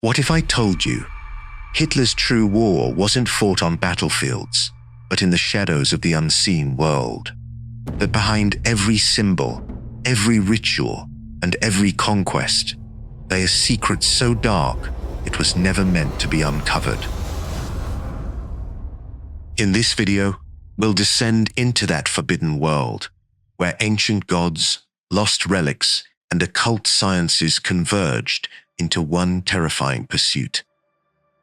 What if I told you Hitler's true war wasn't fought on battlefields, but in the shadows of the unseen world? That behind every symbol, every ritual, and every conquest lay a secret so dark it was never meant to be uncovered. In this video, we'll descend into that forbidden world, where ancient gods, lost relics, and occult sciences converged into one terrifying pursuit.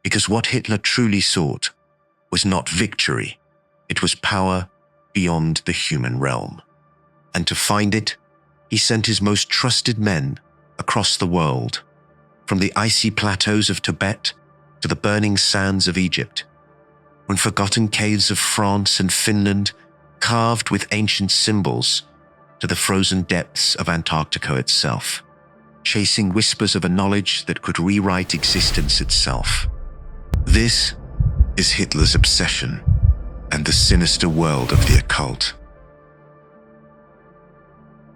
Because what Hitler truly sought was not victory, it was power beyond the human realm. And to find it, he sent his most trusted men across the world, from the icy plateaus of Tibet to the burning sands of Egypt, when forgotten caves of France and Finland carved with ancient symbols, to the frozen depths of Antarctica itself, chasing whispers of a knowledge that could rewrite existence itself. This is Hitler's obsession and the sinister world of the occult.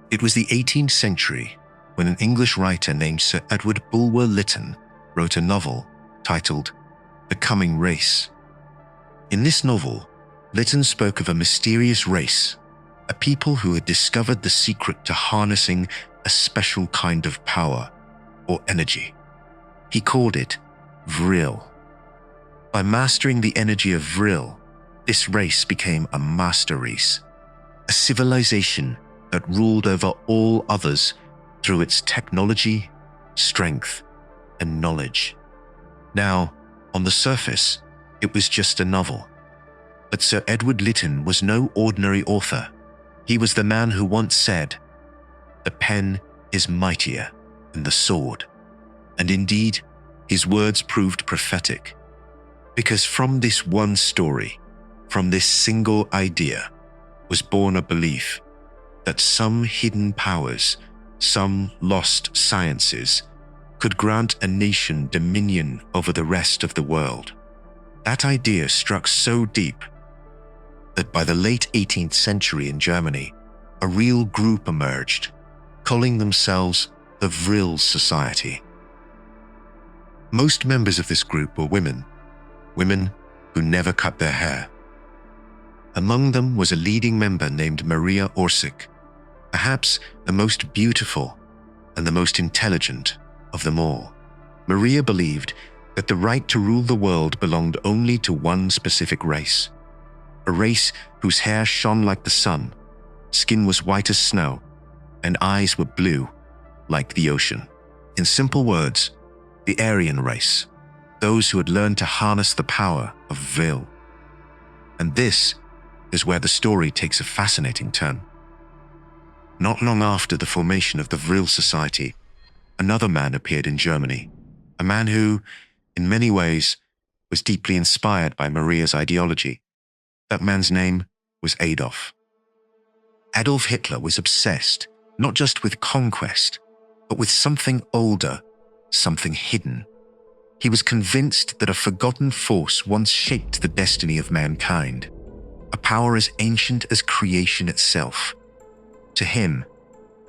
It was the 18th century when an English writer named Sir Edward Bulwer Lytton wrote a novel titled The Coming Race. In this novel, Lytton spoke of a mysterious race, a people who had discovered the secret to harnessing a special kind of power or energy. He called it Vril. By mastering the energy of Vril, this race became a master race, a civilization that ruled over all others through its technology, strength, and knowledge. Now, on the surface, it was just a novel. But Sir Edward Lytton was no ordinary author. He was the man who once said, "The pen is mightier than the sword." And indeed, his words proved prophetic. Because from this one story, from this single idea, was born a belief that some hidden powers, some lost sciences, could grant a nation dominion over the rest of the world. That idea struck so deep that by the late 18th century in Germany, a real group emerged, calling themselves the Vril Society. Most members of this group were women who never cut their hair. Among them was a leading member named Maria Orsic, perhaps the most beautiful and the most intelligent of them all. Maria believed that the right to rule the world belonged only to one specific race, a race whose hair shone like the sun, skin was white as snow, and eyes were blue like the ocean. In simple words, the Aryan race, those who had learned to harness the power of Vril. And this is where the story takes a fascinating turn. Not long after the formation of the Vril Society, another man appeared in Germany, a man who, in many ways, was deeply inspired by Maria's ideology. That man's name was Adolf. Adolf Hitler was obsessed not just with conquest, but with something older, something hidden. He was convinced that a forgotten force once shaped the destiny of mankind, a power as ancient as creation itself. To him,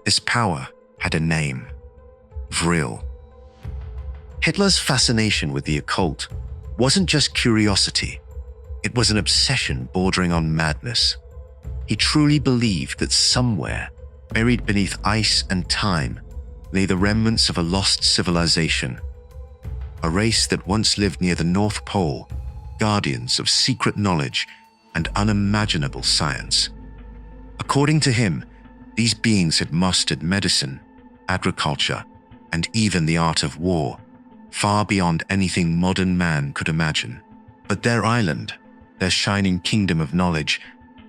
this power had a name: Vril. Hitler's fascination with the occult wasn't just curiosity, it was an obsession bordering on madness. He truly believed that somewhere, buried beneath ice and time, lay the remnants of a lost civilization, a race that once lived near the North Pole, guardians of secret knowledge and unimaginable science. According to him, these beings had mastered medicine, agriculture, and even the art of war, far beyond anything modern man could imagine. But their island, their shining kingdom of knowledge,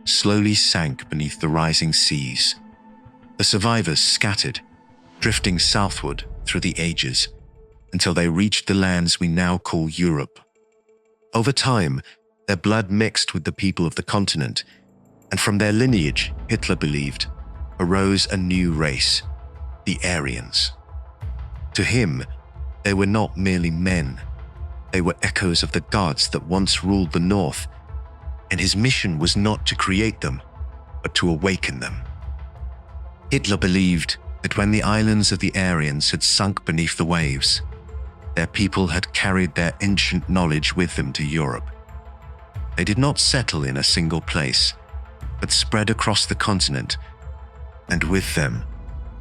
slowly sank beneath the rising seas. The survivors scattered, drifting southward through the ages, until they reached the lands we now call Europe. Over time, their blood mixed with the people of the continent, and from their lineage, Hitler believed, arose a new race, the Aryans. To him, they were not merely men, they were echoes of the gods that once ruled the North, and his mission was not to create them, but to awaken them. Hitler believed that when the islands of the Aryans had sunk beneath the waves, Their people had carried their ancient knowledge with them to Europe. They did not settle in a single place, but spread across the continent, and with them,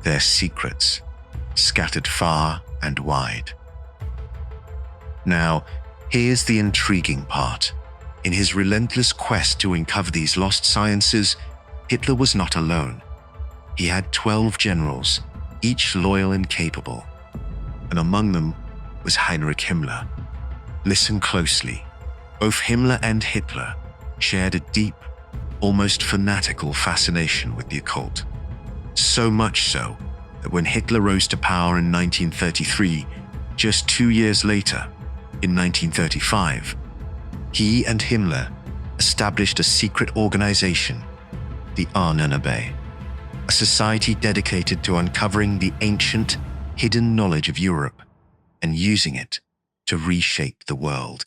their secrets, scattered far and wide. Now, here's the intriguing part. In his relentless quest to uncover these lost sciences, Hitler was not alone. He had 12 generals, each loyal and capable, and among them was Heinrich Himmler. Listen closely. Both Himmler and Hitler shared a deep, almost fanatical fascination with the occult. So much so that when Hitler rose to power in 1933, just 2 years later, in 1935, he and Himmler established a secret organization, the Ahnenerbe, a society dedicated to uncovering the ancient, hidden knowledge of Europe and using it to reshape the world.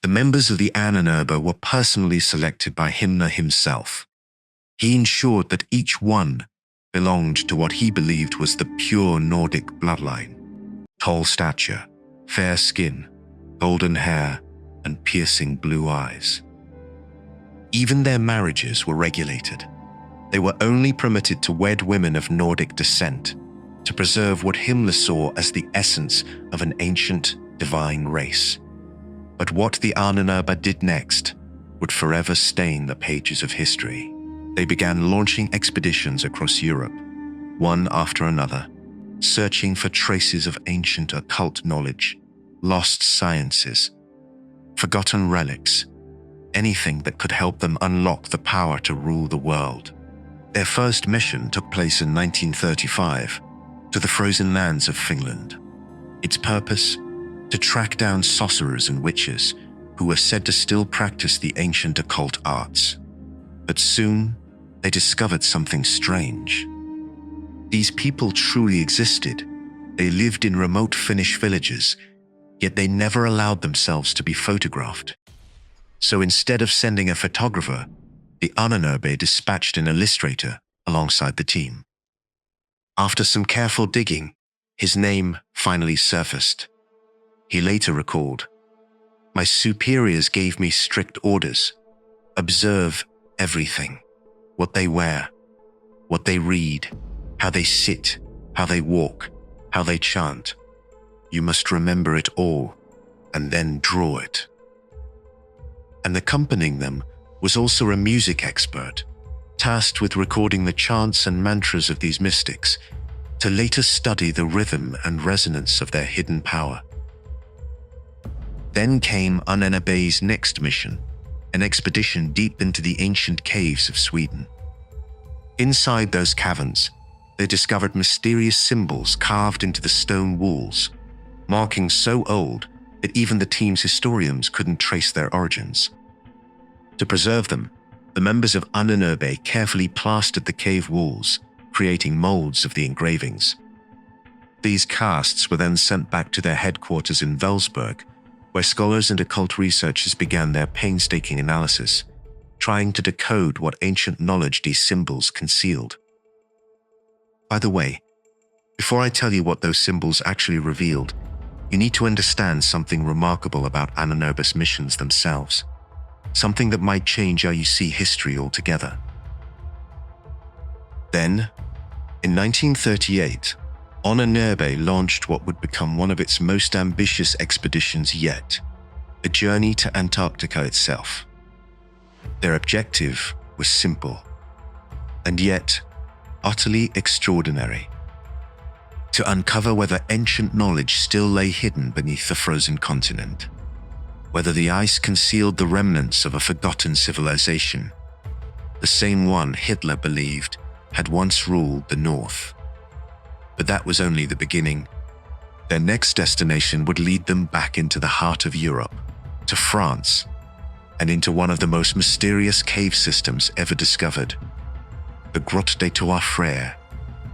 The members of the Ahnenerbe were personally selected by Himmler himself. He ensured that each one belonged to what he believed was the pure Nordic bloodline: tall stature, fair skin, golden hair, and piercing blue eyes. Even their marriages were regulated. They were only permitted to wed women of Nordic descent, to preserve what Himmler saw as the essence of an ancient, divine race. But what the Ahnenerbe did next would forever stain the pages of history. They began launching expeditions across Europe, one after another, searching for traces of ancient occult knowledge, lost sciences, forgotten relics, anything that could help them unlock the power to rule the world. Their first mission took place in 1935 to the frozen lands of Finland. Its purpose? To track down sorcerers and witches who were said to still practice the ancient occult arts. But soon, they discovered something strange. These people truly existed. They lived in remote Finnish villages, yet they never allowed themselves to be photographed. So instead of sending a photographer, the Ahnenerbe dispatched an illustrator alongside the team. After some careful digging, his name finally surfaced. He later recalled, "My superiors gave me strict orders. Observe everything. What they wear, what they read, how they sit, how they walk, how they chant. You must remember it all, and then draw it." And accompanying them was also a music expert, tasked with recording the chants and mantras of these mystics, to later study the rhythm and resonance of their hidden power. Then came Ahnenerbe's next mission, an expedition deep into the ancient caves of Sweden. Inside those caverns, they discovered mysterious symbols carved into the stone walls, markings so old that even the team's historians couldn't trace their origins. To preserve them, the members of Ahnenerbe carefully plastered the cave walls, creating molds of the engravings. These casts were then sent back to their headquarters in Welsburg, where scholars and occult researchers began their painstaking analysis, trying to decode what ancient knowledge these symbols concealed. By the way, before I tell you what those symbols actually revealed, you need to understand something remarkable about Ahnenerbe's missions themselves, something that might change how you see history altogether. Then, in 1938, Ahnenerbe launched what would become one of its most ambitious expeditions yet, a journey to Antarctica itself. Their objective was simple, and yet utterly extraordinary: to uncover whether ancient knowledge still lay hidden beneath the frozen continent, whether the ice concealed the remnants of a forgotten civilization, the same one Hitler believed had once ruled the North. But that was only the beginning. Their next destination would lead them back into the heart of Europe, to France, and into one of the most mysterious cave systems ever discovered, the Grotte des Trois Frères,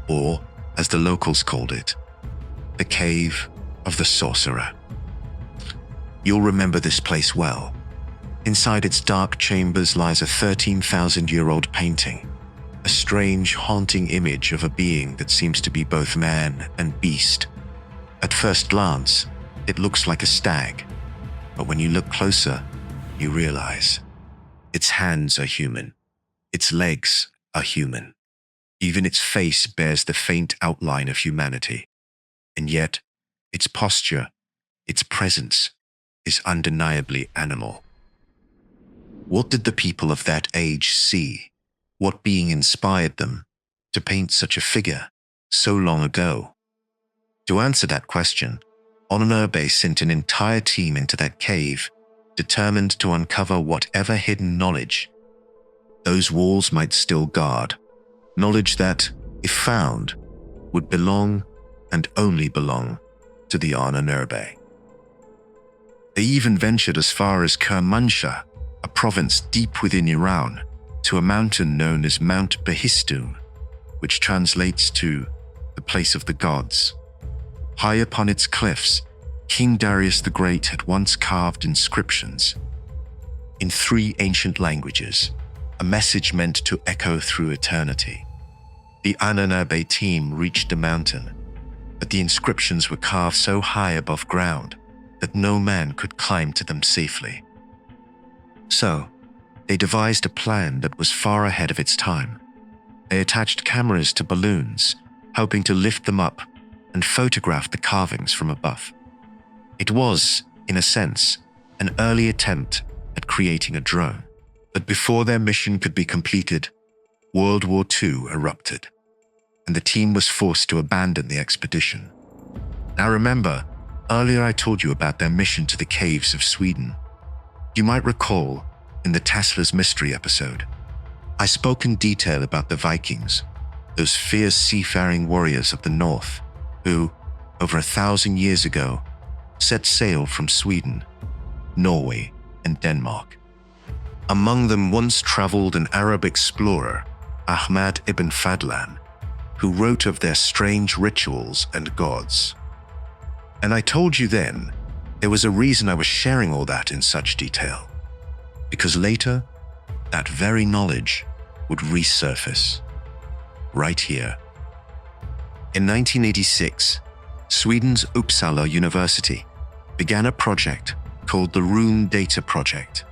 or, as the locals called it, the Cave of the Sorcerer. You'll remember this place well. Inside its dark chambers lies a 13,000-year-old painting, a strange, haunting image of a being that seems to be both man and beast, At first glance, it looks like a stag, but when you look closer, you realize its hands are human, its legs are human, even its face bears the faint outline of humanity, and yet its posture, its presence, is undeniably animal. What did the people of that age see? What being inspired them to paint such a figure so long ago? To answer that question, Ahnenerbe sent an entire team into that cave, determined to uncover whatever hidden knowledge those walls might still guard, knowledge that, if found, would belong and only belong to the Ahnenerbe. They even ventured as far as Kermanshah, a province deep within Iran, to a mountain known as Mount Behistun, which translates to the place of the gods. High upon its cliffs, King Darius the Great had once carved inscriptions in 3 ancient languages, a message meant to echo through eternity. The Ahnenerbe team reached the mountain, but the inscriptions were carved so high above ground that no man could climb to them safely. So, they devised a plan that was far ahead of its time. They attached cameras to balloons, hoping to lift them up and photograph the carvings from above. It was, in a sense, an early attempt at creating a drone. But before their mission could be completed, World War II erupted, and the team was forced to abandon the expedition. Now remember, earlier I told you about their mission to the caves of Sweden. You might recall, in the Tesla's Mystery episode, I spoke in detail about the Vikings, those fierce seafaring warriors of the north, who, over 1,000 years ago, set sail from Sweden, Norway, and Denmark. Among them once traveled an Arab explorer, Ahmad ibn Fadlan, who wrote of their strange rituals and gods. And I told you then, there was a reason I was sharing all that in such detail. Because later, that very knowledge would resurface, right here. In 1986, Sweden's Uppsala University began a project called the Rune Data Project,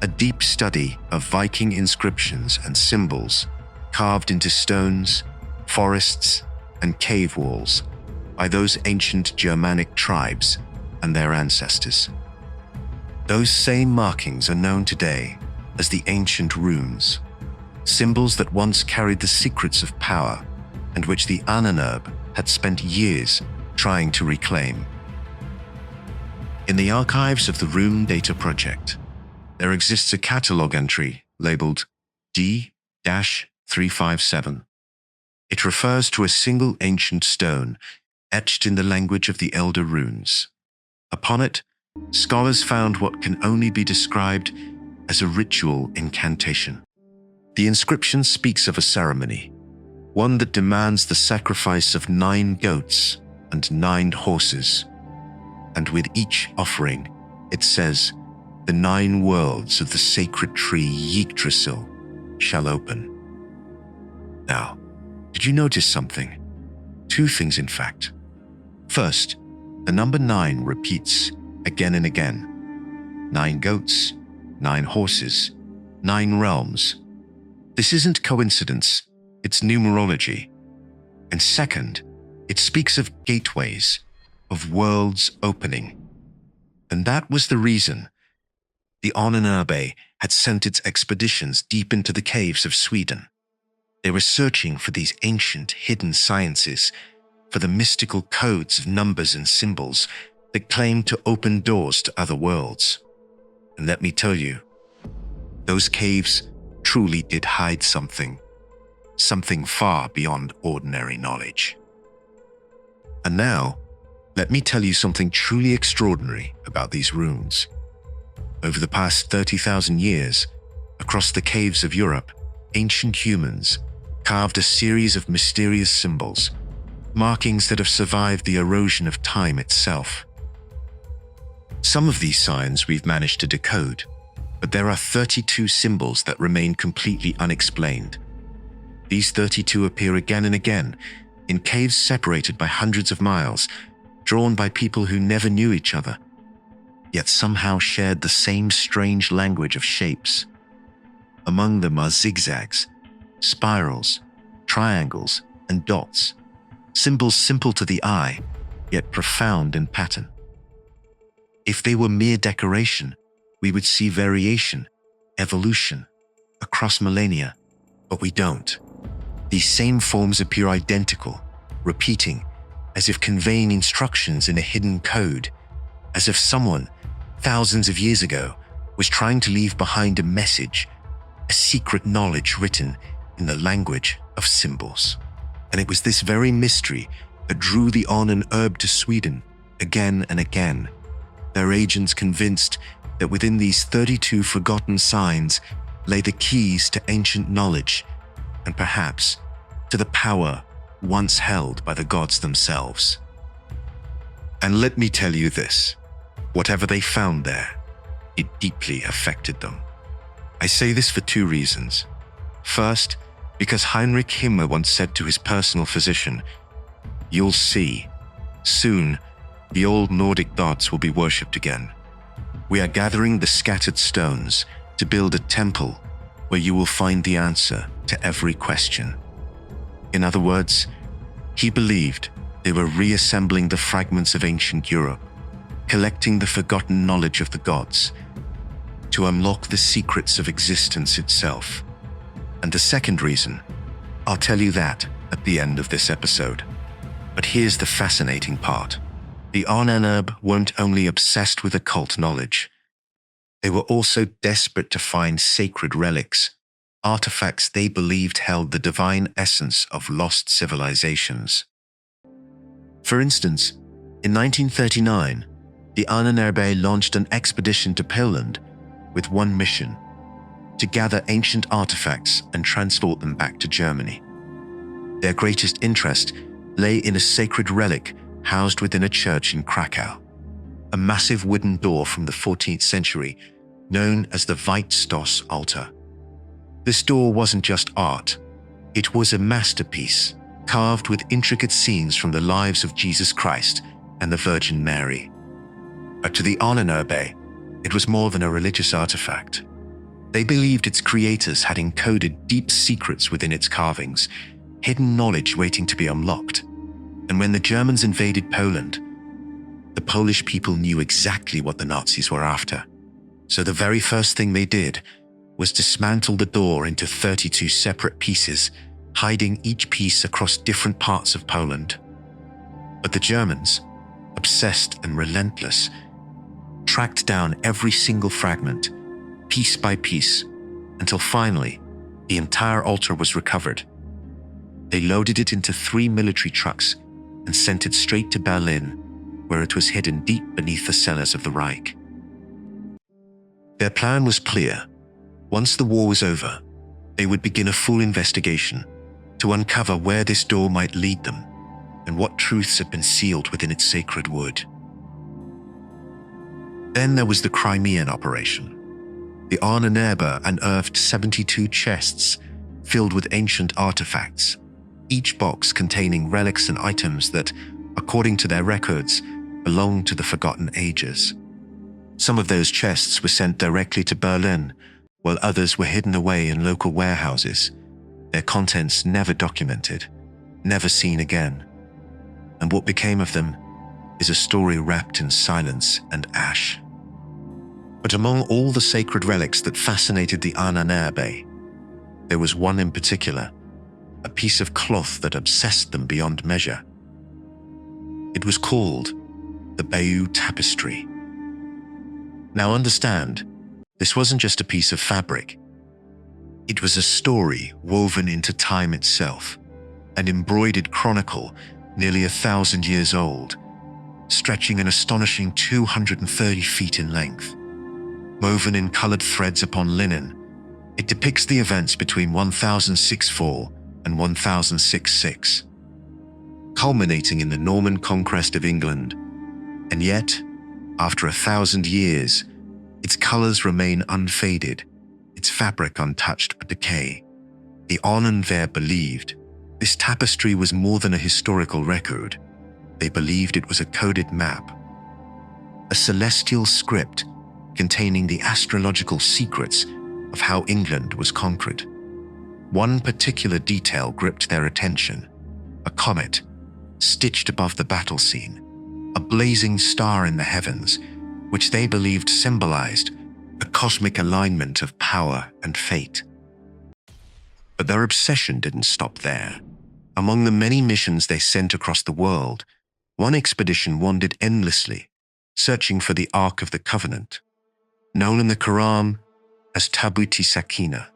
a deep study of Viking inscriptions and symbols carved into stones, forests, and cave walls by those ancient Germanic tribes and their ancestors. Those same markings are known today as the ancient runes, symbols that once carried the secrets of power and which the Ahnenerbe had spent years trying to reclaim. In the archives of the Rune Data Project, there exists a catalog entry labeled D-357. It refers to a single ancient stone etched in the language of the Elder Runes. Upon it, scholars found what can only be described as a ritual incantation. The inscription speaks of a ceremony, one that demands the sacrifice of 9 goats and 9 horses. And with each offering, it says, the 9 worlds of the sacred tree Yggdrasil shall open. Now, did you notice something? 2 things, in fact. First, the number 9 repeats again and again. 9 goats, 9 horses, 9 realms. This isn't coincidence, it's numerology. And second, it speaks of gateways, of worlds opening. And that was the reason the Ahnenerbe had sent its expeditions deep into the caves of Sweden. They were searching for these ancient hidden sciences, for the mystical codes of numbers and symbols that claimed to open doors to other worlds. And let me tell you, those caves truly did hide something far beyond ordinary knowledge. And now, let me tell you something truly extraordinary about these runes. Over the past 30,000 years, across the caves of Europe, ancient humans carved a series of mysterious symbols, markings that have survived the erosion of time itself. Some of these signs we've managed to decode, but there are 32 symbols that remain completely unexplained. These 32 appear again and again in caves separated by hundreds of miles, drawn by people who never knew each other, yet somehow shared the same strange language of shapes. Among them are zigzags, spirals, triangles, and dots, symbols simple to the eye, yet profound in pattern. If they were mere decoration, we would see variation, evolution, across millennia, but we don't. These same forms appear identical, repeating, as if conveying instructions in a hidden code, as if someone, thousands of years ago, was trying to leave behind a message, a secret knowledge written in the language of symbols. And it was this very mystery that drew the Ahnenerbe to Sweden again and again, their agents convinced that within these 32 forgotten signs lay the keys to ancient knowledge and perhaps to the power once held by the gods themselves. And let me tell you this, whatever they found there, it deeply affected them. I say this for two reasons. First, because Heinrich Himmler once said to his personal physician, "You'll see, soon the old Nordic gods will be worshipped again. We are gathering the scattered stones to build a temple where you will find the answer to every question." In other words, he believed they were reassembling the fragments of ancient Europe, collecting the forgotten knowledge of the gods, to unlock the secrets of existence itself. And the second reason, I'll tell you that at the end of this episode. But here's the fascinating part. The Ahnenerbe weren't only obsessed with occult knowledge, they were also desperate to find sacred relics, artifacts they believed held the divine essence of lost civilizations. For instance, in 1939, the Ahnenerbe launched an expedition to Poland with one mission: to gather ancient artifacts and transport them back to Germany. Their greatest interest lay in a sacred relic housed within a church in Krakow, a massive wooden door from the 14th century known as the Weitstoss altar. This door wasn't just art, it was a masterpiece carved with intricate scenes from the lives of Jesus Christ and the Virgin Mary. But to the Ahnenerbe, it was more than a religious artifact. They believed its creators had encoded deep secrets within its carvings, hidden knowledge waiting to be unlocked. And when the Germans invaded Poland, the Polish people knew exactly what the Nazis were after. So the very first thing they did was dismantle the door into 32 separate pieces, hiding each piece across different parts of Poland. But the Germans, obsessed and relentless, tracked down every single fragment, piece by piece, until finally, the entire altar was recovered. They loaded it into 3 military trucks and sent it straight to Berlin, where it was hidden deep beneath the cellars of the Reich. Their plan was clear. Once the war was over, they would begin a full investigation to uncover where this door might lead them and what truths had been sealed within its sacred wood. Then there was the Crimean operation. The Ahnenerbe unearthed 72 chests filled with ancient artifacts, each box containing relics and items that, according to their records, belonged to the forgotten ages. Some of those chests were sent directly to Berlin, while others were hidden away in local warehouses, their contents never documented, never seen again. And what became of them is a story wrapped in silence and ash. But among all the sacred relics that fascinated the Ahnenerbe, there was one in particular, a piece of cloth that obsessed them beyond measure. It was called the Bayeux Tapestry. Now understand, this wasn't just a piece of fabric. It was a story woven into time itself, an embroidered chronicle nearly 1,000 years old, stretching an astonishing 230 feet in length. Woven in colored threads upon linen, it depicts the events between 1064 and 1066, culminating in the Norman conquest of England. And yet, after 1,000 years, its colors remain unfaded, its fabric untouched by decay. The Ahnenerbe believed this tapestry was more than a historical record. They believed it was a coded map, a celestial script containing the astrological secrets of how England was conquered. One particular detail gripped their attention: a comet stitched above the battle scene, a blazing star in the heavens, which they believed symbolized a cosmic alignment of power and fate. But their obsession didn't stop there. Among the many missions they sent across the world, one expedition wandered endlessly, searching for the Ark of the Covenant, known in the Quran as Tabuti Sakina,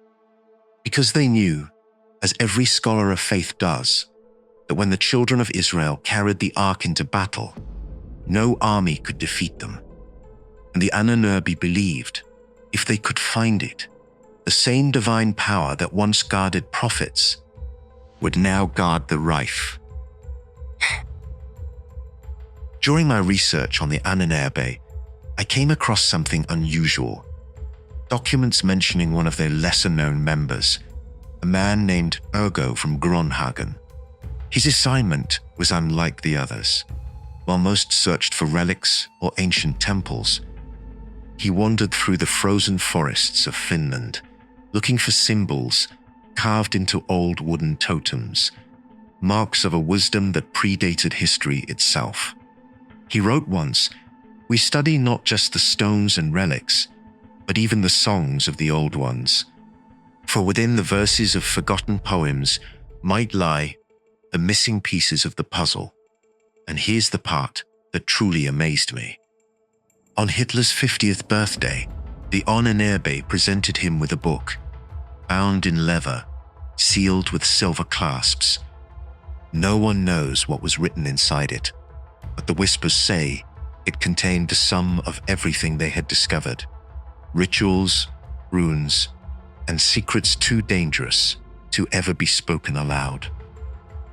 because they knew, as every scholar of faith does, that when the children of Israel carried the Ark into battle, no army could defeat them. And the Ahnenerbe believed, if they could find it, the same divine power that once guarded prophets would now guard the Rife. During my research on the Ahnenerbe, I came across something unusual. Documents mentioning one of their lesser-known members, a man named Ergo from Gronhagen. His assignment was unlike the others. While most searched for relics or ancient temples, he wandered through the frozen forests of Finland, looking for symbols carved into old wooden totems, marks of a wisdom that predated history itself. He wrote once, "We study not just the stones and relics, but even the songs of the old ones. For within the verses of forgotten poems might lie the missing pieces of the puzzle." And here's the part that truly amazed me. On Hitler's 50th birthday, the Ahnenerbe presented him with a book, bound in leather, sealed with silver clasps. No one knows what was written inside it, but the whispers say it contained the sum of everything they had discovered: rituals, runes, and secrets too dangerous to ever be spoken aloud.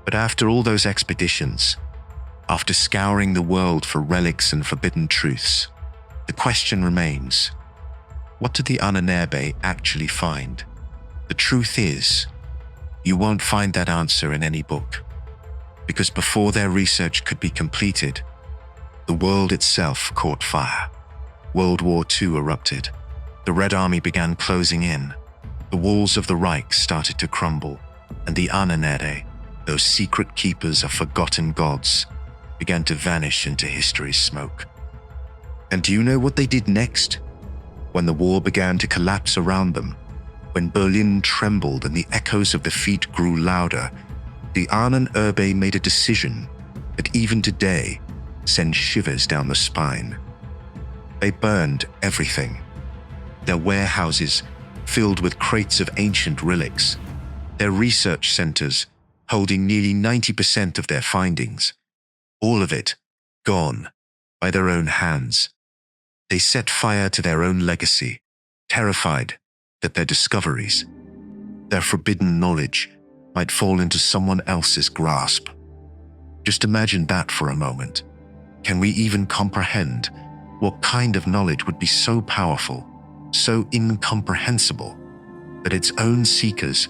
But after all those expeditions, after scouring the world for relics and forbidden truths, the question remains, what did the Ahnenerbe actually find? The truth is, you won't find that answer in any book, because before their research could be completed, the world itself caught fire. World War II erupted. The Red Army began closing in. The walls of the Reich started to crumble, and the Ahnenerbe, those secret keepers of forgotten gods, began to vanish into history's smoke. And do you know what they did next? When the war began to collapse around them, when Berlin trembled and the echoes of defeat grew louder, the Ahnenerbe made a decision that even today sends shivers down the spine. They burned everything. Their warehouses filled with crates of ancient relics, their research centers holding nearly 90% of their findings, all of it gone by their own hands. They set fire to their own legacy, terrified that their discoveries, their forbidden knowledge, might fall into someone else's grasp. Just imagine that for a moment. Can we even comprehend what kind of knowledge would be so powerful, so incomprehensible, that its own seekers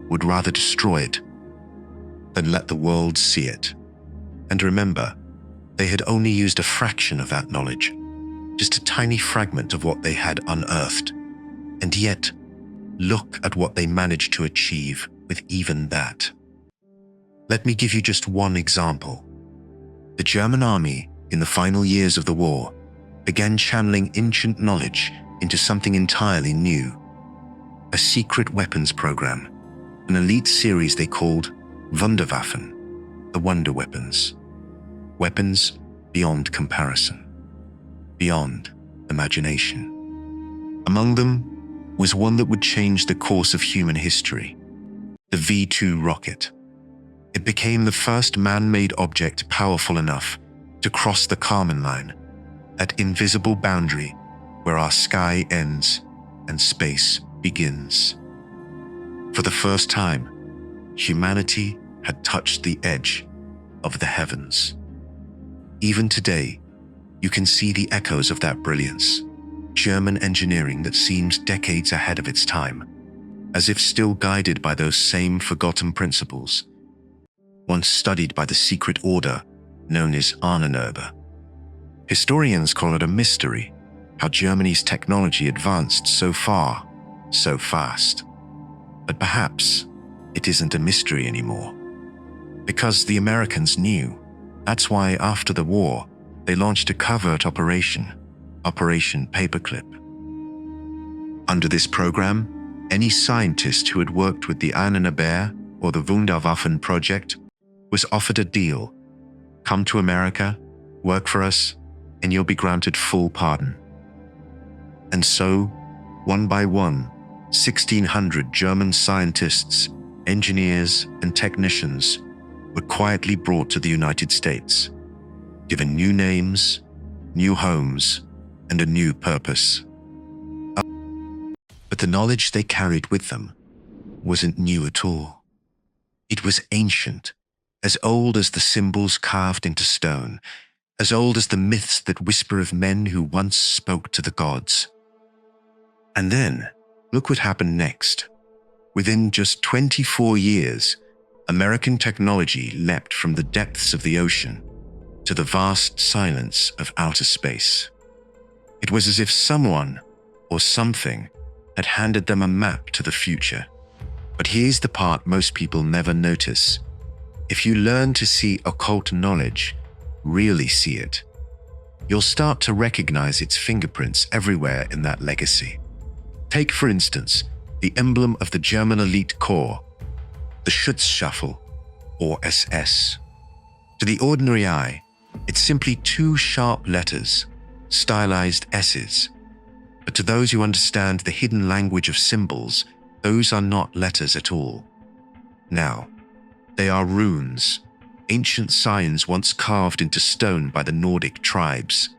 would rather destroy it than let the world see it? And remember, they had only used a fraction of that knowledge, just a tiny fragment of what they had unearthed. And yet, look at what they managed to achieve with even that. Let me give you just one example. The German army, in the final years of the war, began channeling ancient knowledge into something entirely new. A secret weapons program, an elite series they called Wunderwaffen, the wonder weapons. Weapons beyond comparison, beyond imagination. Among them was one that would change the course of human history, the V-2 rocket. It became the first man-made object powerful enough to cross the Kármán line, that invisible boundary where our sky ends and space begins. For the first time, humanity had touched the edge of the heavens. Even today, you can see the echoes of that brilliance, German engineering that seems decades ahead of its time, as if still guided by those same forgotten principles, once studied by the secret order known as Ahnenerbe. Historians call it a mystery, how Germany's technology advanced so far, so fast. But perhaps it isn't a mystery anymore. Because the Americans knew. That's why after the war, they launched a covert operation, Operation Paperclip. Under this program, any scientist who had worked with the Ahnenerbe or the Wunderwaffen project was offered a deal. Come to America, work for us, and you'll be granted full pardon. And so, one by one, 1,600 German scientists, engineers, and technicians were quietly brought to the United States, given new names, new homes, and a new purpose. But the knowledge they carried with them wasn't new at all. It was ancient, as old as the symbols carved into stone, as old as the myths that whisper of men who once spoke to the gods. And then, look what happened next. Within just 24 years, American technology leapt from the depths of the ocean to the vast silence of outer space. It was as if someone or something had handed them a map to the future. But here's the part most people never notice. If you learn to see occult knowledge, really see it, you'll start to recognize its fingerprints everywhere in that legacy. Take, for instance, the emblem of the German elite corps, the Schutzstaffel, or SS. To the ordinary eye, it's simply two sharp letters, stylized S's. But to those who understand the hidden language of symbols, those are not letters at all. Now, they are runes, ancient signs once carved into stone by the Nordic tribes,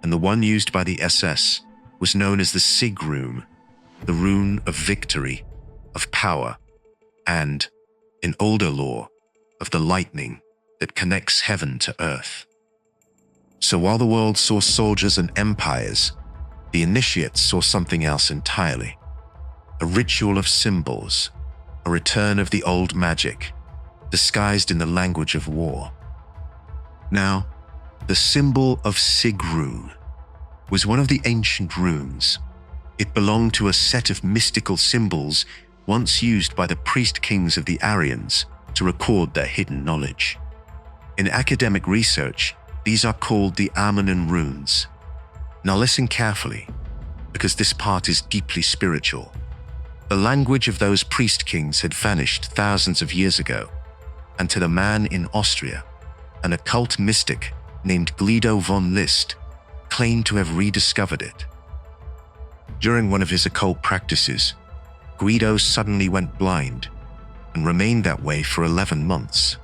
and the one used by the SS was known as the Sig rune, the rune of victory, of power, and, in older lore, of the lightning that connects heaven to earth. So while the world saw soldiers and empires, the initiates saw something else entirely. A ritual of symbols, a return of the old magic, disguised in the language of war. Now, the symbol of Sig rune was one of the ancient runes. It belonged to a set of mystical symbols once used by the priest kings of the Aryans to record their hidden knowledge. In academic research, these are called the Ahnenerbe runes. Now listen carefully, because this part is deeply spiritual. The language of those priest kings had vanished thousands of years ago, and to the man in Austria, an occult mystic named Guido von List claimed to have rediscovered it. During one of his occult practices, Guido suddenly went blind and remained that way for 11 months.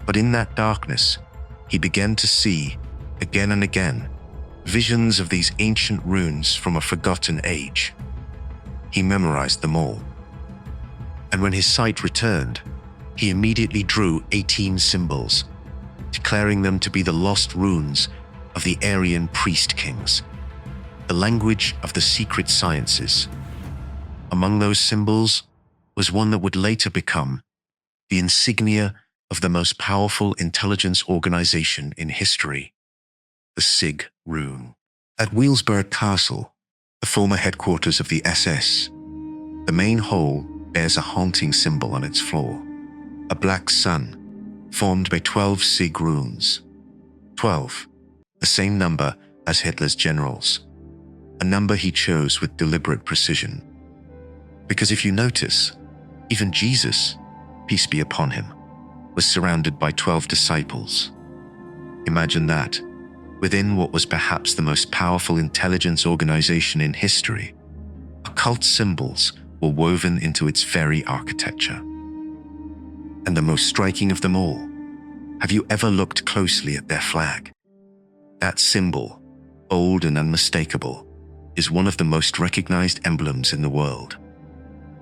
But in that darkness, he began to see, again and again, visions of these ancient runes from a forgotten age. He memorized them all. And when his sight returned, he immediately drew 18 symbols, declaring them to be the lost runes of the Aryan priest kings, the language of the secret sciences. Among those symbols was one that would later become the insignia of the most powerful intelligence organization in history, the Sig rune. At Wielsberg Castle, the former headquarters of the SS, the main hall bears a haunting symbol on its floor, a black sun formed by 12 Sig runes. 12, the same number as Hitler's generals, a number he chose with deliberate precision. Because if you notice, even Jesus, peace be upon him, was surrounded by 12 disciples. Imagine that, within what was perhaps the most powerful intelligence organization in history, occult symbols were woven into its very architecture. And the most striking of them all, have you ever looked closely at their flag? That symbol, bold and unmistakable, is one of the most recognized emblems in the world.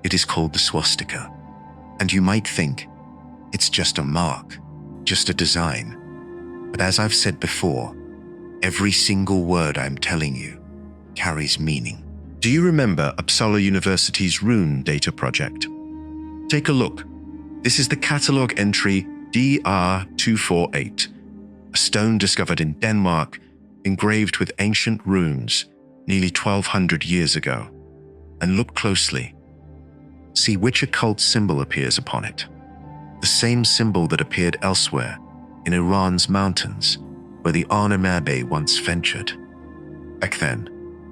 It is called the swastika, and you might think it's just a mark, just a design. But as I've said before, every single word I'm telling you carries meaning. Do you remember Uppsala University's rune data project? Take a look. This is the catalog entry DR248, a stone discovered in Denmark, engraved with ancient runes nearly 1200 years ago. And look closely. See which occult symbol appears upon it. The same symbol that appeared elsewhere in Iran's mountains, where the Ahnenerbe once ventured. Back then,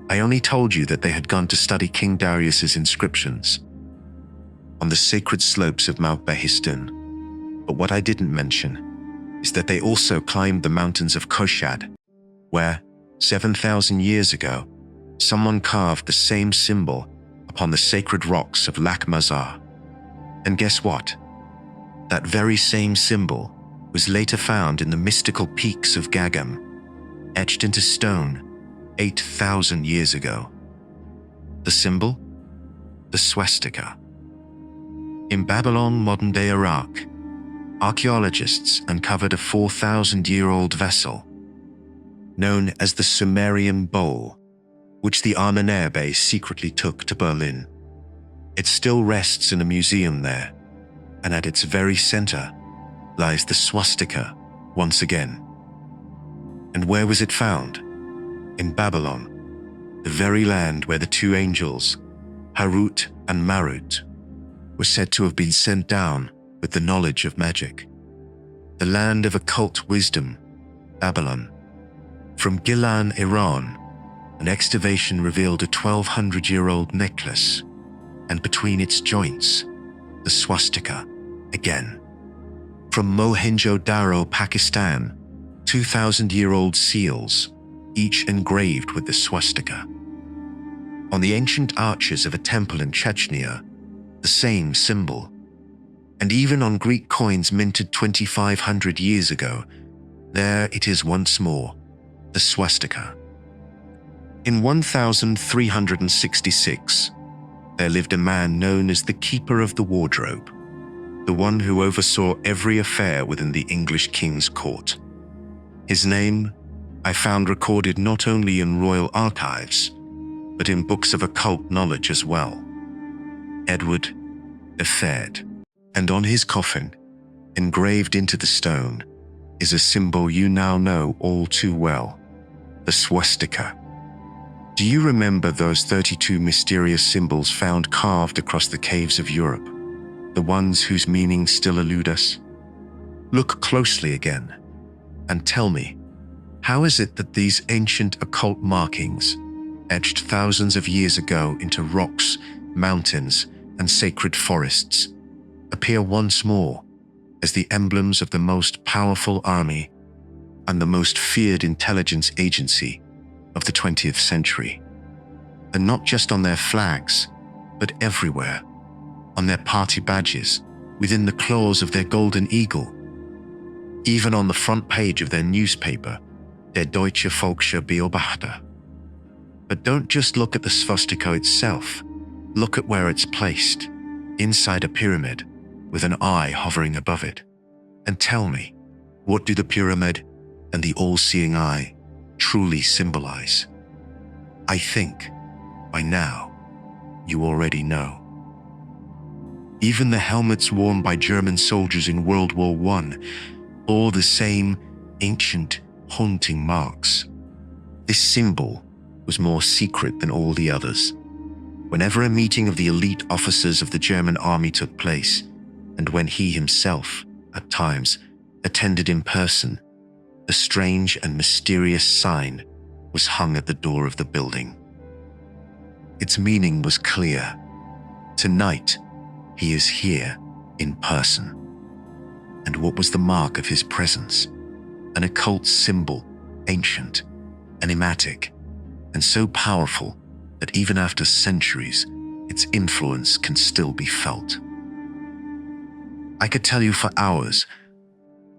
I only told you that they had gone to study King Darius's inscriptions on the sacred slopes of Mount Behistun. But what I didn't mention is that they also climbed the mountains of Koshad, where, 7,000 years ago, someone carved the same symbol upon the sacred rocks of Lac Mazar. And guess what? That very same symbol was later found in the mystical peaks of Gagam, etched into stone 8,000 years ago. The symbol? The swastika. In Babylon, modern-day Iraq, archaeologists uncovered a 4,000-year-old vessel known as the Sumerian Bowl, which the Ahnenerbe secretly took to Berlin. It still rests in a museum there, and at its very center lies the swastika once again. And where was it found? In Babylon, the very land where the two angels, Harut and Marut, were said to have been sent down with the knowledge of magic. The land of occult wisdom, Babylon. From Gilan, Iran, an excavation revealed a 1,200-year-old necklace, and between its joints, the swastika again. From Mohenjo-Daro, Pakistan, 2,000-year-old seals, each engraved with the swastika. On the ancient arches of a temple in Chechnya, the same symbol. And even on Greek coins minted 2,500 years ago, there it is once more, the swastika. In 1366, there lived a man known as the Keeper of the Wardrobe, the one who oversaw every affair within the English king's court. His name I found recorded not only in royal archives, but in books of occult knowledge as well. Edward Eferd. And on his coffin, engraved into the stone, is a symbol you now know all too well, the swastika. Do you remember those 32 mysterious symbols found carved across the caves of Europe, the ones whose meanings still elude us? Look closely again, and tell me, how is it that these ancient occult markings, etched thousands of years ago into rocks, mountains, and sacred forests, appear once more as the emblems of the most powerful army and the most feared intelligence agency of the 20th century? And not just on their flags, but everywhere, on their party badges, within the claws of their golden eagle, even on the front page of their newspaper, Der Deutsche Volksbeobachter. But don't just look at the swastika itself, look at where it's placed, inside a pyramid, with an eye hovering above it. And tell me, what do the pyramid and the all-seeing eye truly symbolize? I think, by now, you already know. Even the helmets worn by German soldiers in World War I bore the same ancient, haunting marks. This symbol was more secret than all the others. Whenever a meeting of the elite officers of the German army took place, and when he himself, at times, attended in person, a strange and mysterious sign was hung at the door of the building. Its meaning was clear. Tonight, he is here in person. And what was the mark of his presence? An occult symbol, ancient, enigmatic, and so powerful that even after centuries, its influence can still be felt. I could tell you for hours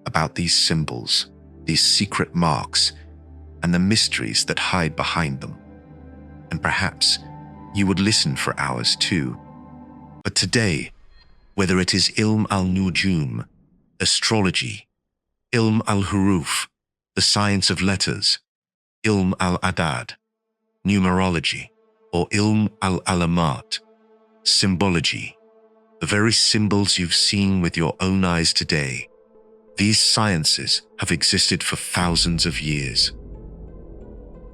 about these symbols, these secret marks, and the mysteries that hide behind them. And perhaps you would listen for hours too. But today, whether it is Ilm al-Nujum, astrology, Ilm al-Huruf, the science of letters, Ilm al-Adad, numerology, or Ilm al-Alamat, symbology, the very symbols you've seen with your own eyes today, These sciences have existed for thousands of years.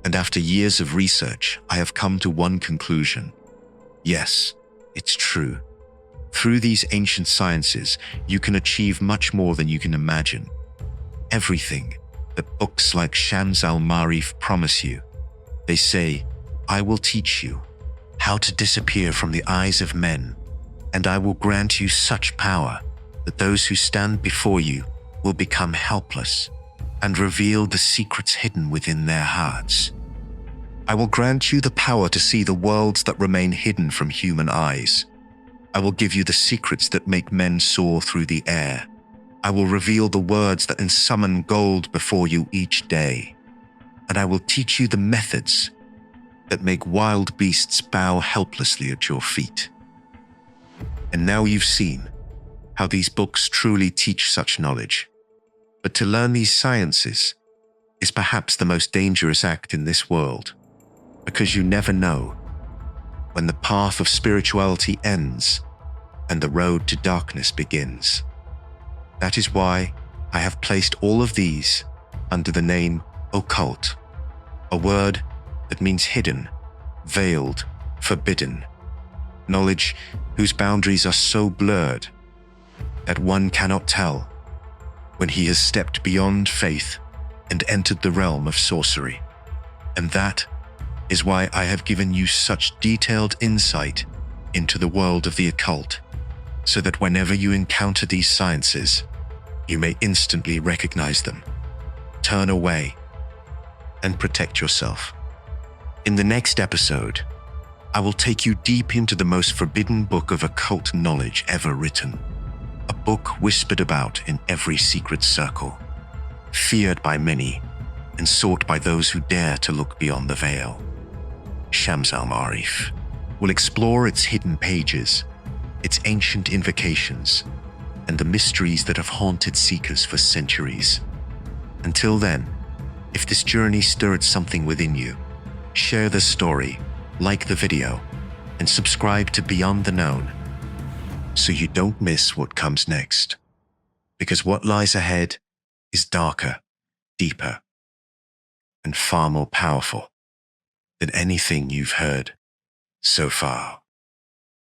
And after years of research, I have come to one conclusion. Yes, it's true. Through these ancient sciences, you can achieve much more than you can imagine. Everything that books like Shams al-Ma'arif promise you. They say, I will teach you how to disappear from the eyes of men, and I will grant you such power that those who stand before you will become helpless and reveal the secrets hidden within their hearts. I will grant you the power to see the worlds that remain hidden from human eyes. I will give you the secrets that make men soar through the air. I will reveal the words that summon gold before you each day. And I will teach you the methods that make wild beasts bow helplessly at your feet. And now you've seen how these books truly teach such knowledge. But to learn these sciences is perhaps the most dangerous act in this world, because you never know when the path of spirituality ends and the road to darkness begins. That is why I have placed all of these under the name occult, a word that means hidden, veiled, forbidden, knowledge whose boundaries are so blurred that one cannot tell when he has stepped beyond faith and entered the realm of sorcery. And that is why I have given you such detailed insight into the world of the occult, so that whenever you encounter these sciences, you may instantly recognize them, turn away, and protect yourself. In the next episode, I will take you deep into the most forbidden book of occult knowledge ever written, a book whispered about in every secret circle, feared by many, and sought by those who dare to look beyond the veil. Shams al-Ma'arif will explore its hidden pages, its ancient invocations, and the mysteries that have haunted seekers for centuries. Until then, if this journey stirred something within you, share the story, like the video, and subscribe to Beyond the Known so you don't miss what comes next. Because what lies ahead is darker, deeper, and far more powerful than anything you've heard so far.